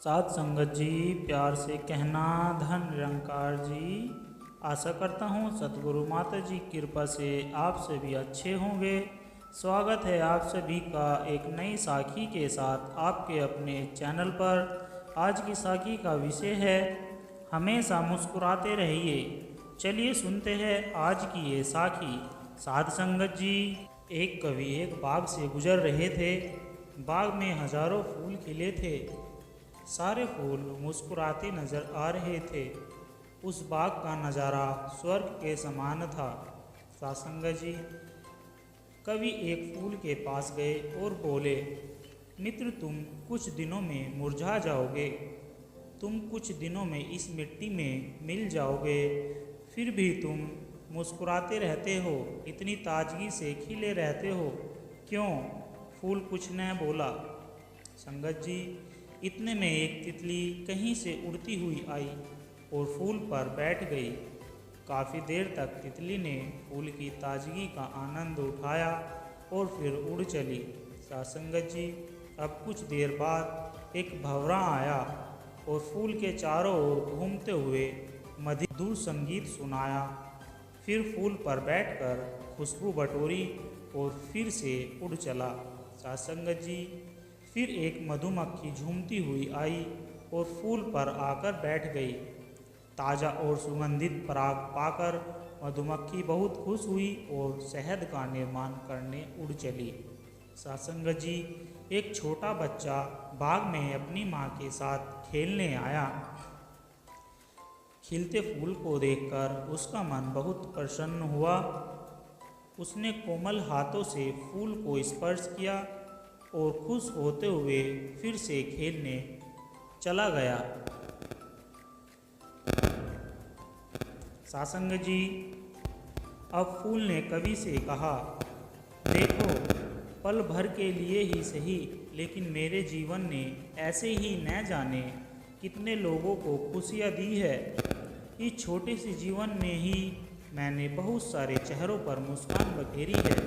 साध संगत जी, प्यार से कहना धन निरंकार जी। आशा करता हूँ सतगुरु माता जी की कृपा से आप सभी अच्छे होंगे। स्वागत है आप सभी का एक नई साखी के साथ आपके अपने चैनल पर। आज की साखी का विषय है हमेशा मुस्कुराते रहिए। चलिए सुनते हैं आज की ये साखी। साध संगत जी, एक कवि एक बाग से गुजर रहे थे। बाग में हजारों फूल खिले थे। सारे फूल मुस्कुराते नजर आ रहे थे। उस बाग का नज़ारा स्वर्ग के समान था। सासंग जी, कवि एक फूल के पास गए और बोले, मित्र तुम कुछ दिनों में मुरझा जाओगे। तुम कुछ दिनों में इस मिट्टी में मिल जाओगे। फिर भी तुम मुस्कुराते रहते हो, इतनी ताजगी से खिले रहते हो क्यों? फूल कुछ न बोला। संगत जी, इतने में एक तितली कहीं से उड़ती हुई आई और फूल पर बैठ गई। काफ़ी देर तक तितली ने फूल की ताजगी का आनंद उठाया और फिर उड़ चली। सासंगत जी, अब कुछ देर बाद एक भंवरा आया और फूल के चारों ओर घूमते हुए मधुर संगीत सुनाया। फिर फूल पर बैठकर खुशबू बटोरी और फिर से उड़ चला। सासंगत जी, फिर एक मधुमक्खी झूमती हुई आई और फूल पर आकर बैठ गई। ताज़ा और सुगंधित पराग पाकर मधुमक्खी बहुत खुश हुई और शहद का निर्माण करने उड़ चली। सासंगत जी, एक छोटा बच्चा बाग में अपनी माँ के साथ खेलने आया। खिलते फूल को देखकर उसका मन बहुत प्रसन्न हुआ। उसने कोमल हाथों से फूल को स्पर्श किया और खुश होते हुए फिर से खेलने चला गया। सासंग जी, अब फूल ने कवि से कहा, देखो, पल भर के लिए ही सही, लेकिन मेरे जीवन ने ऐसे ही न जाने कितने लोगों को खुशियाँ दी है। इस छोटे से जीवन में ही मैंने बहुत सारे चेहरों पर मुस्कान बखेरी है।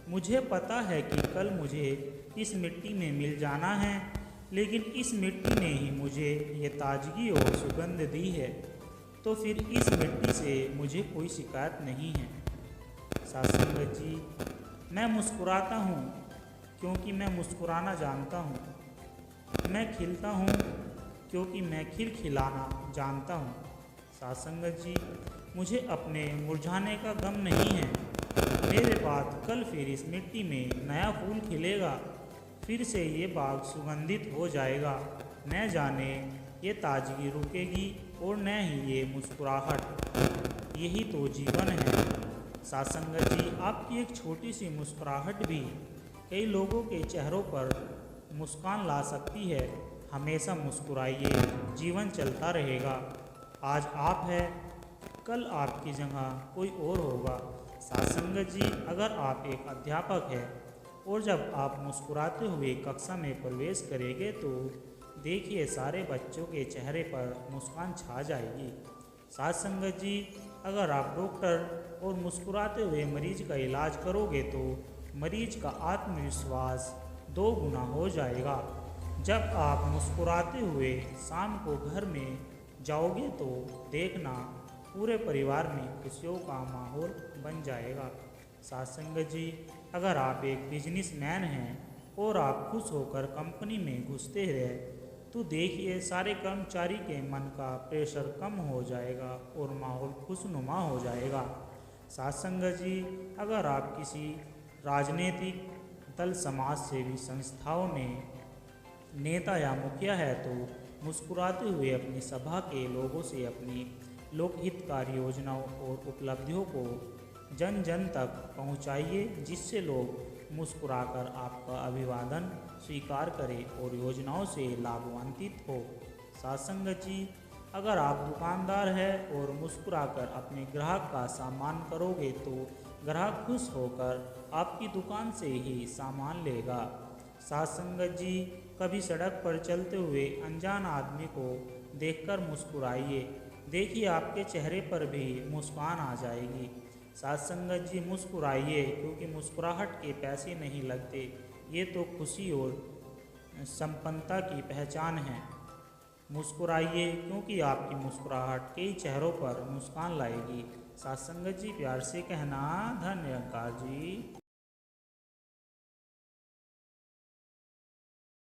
मुझे पता है कि कल मुझे इस मिट्टी में मिल जाना है, लेकिन इस मिट्टी ने ही मुझे ये ताजगी और सुगंध दी है, तो फिर इस मिट्टी से मुझे कोई शिकायत नहीं है। सासंगत जी, मैं मुस्कुराता हूँ क्योंकि मैं मुस्कुराना जानता हूँ। मैं खिलता हूँ क्योंकि मैं खिलखिलाना जानता हूँ। सासंगत जी, मुझे अपने मुरझाने का गम नहीं है। मेरे बाद कल फिर इस मिट्टी में नया फूल खिलेगा। फिर से ये बाग सुगंधित हो जाएगा। न जाने ये ताजगी रुकेगी और न ही ये मुस्कुराहट। यही तो जीवन है। सासंगत जी, आपकी एक छोटी सी मुस्कुराहट भी कई लोगों के चेहरों पर मुस्कान ला सकती है। हमेशा मुस्कुराइए, जीवन चलता रहेगा। आज आप हैं, कल आपकी जगह कोई और होगा। सासंगत जी, अगर आप एक अध्यापक हैं और जब आप मुस्कुराते हुए कक्षा में प्रवेश करेंगे तो देखिए सारे बच्चों के चेहरे पर मुस्कान छा जाएगी। सासंगत जी, अगर आप डॉक्टर और मुस्कुराते हुए मरीज का इलाज करोगे तो मरीज का आत्मविश्वास 2 गुना हो जाएगा। जब आप मुस्कुराते हुए शाम को घर में जाओगे तो देखना पूरे परिवार में खुशियों का माहौल बन जाएगा। सासंगत जी, अगर आप एक बिजनेसमैन हैं और आप खुश होकर कंपनी में घुसते रहे तो देखिए सारे कर्मचारी के मन का प्रेशर कम हो जाएगा और माहौल खुशनुमा हो जाएगा। सासंगत जी, अगर आप किसी राजनीतिक दल, समाज सेवी संस्थाओं में नेता या मुखिया है तो मुस्कुराते हुए अपनी सभा के लोगों से अपनी लोकहितकारी योजनाओं और उपलब्धियों को जन जन तक पहुंचाइए, जिससे लोग मुस्कुराकर आपका अभिवादन स्वीकार करें और योजनाओं से लाभान्वित हो। सासंगत जी, अगर आप दुकानदार हैं और मुस्कुराकर अपने ग्राहक का सम्मान करोगे तो ग्राहक खुश होकर आपकी दुकान से ही सामान लेगा। सासंगत जी, कभी सड़क पर चलते हुए अनजान आदमी को देखकर मुस्कुराइए। देखिए आपके चेहरे पर भी मुस्कान आ जाएगी। सासंगत जी, मुस्कुराइए क्योंकि मुस्कुराहट के पैसे नहीं लगते। ये तो खुशी और संपन्नता की पहचान है। मुस्कुराइए, क्योंकि आपकी मुस्कुराहट कई चेहरों पर मुस्कान लाएगी। साथ संगत जी, प्यार से कहना, धन्यवाद जी।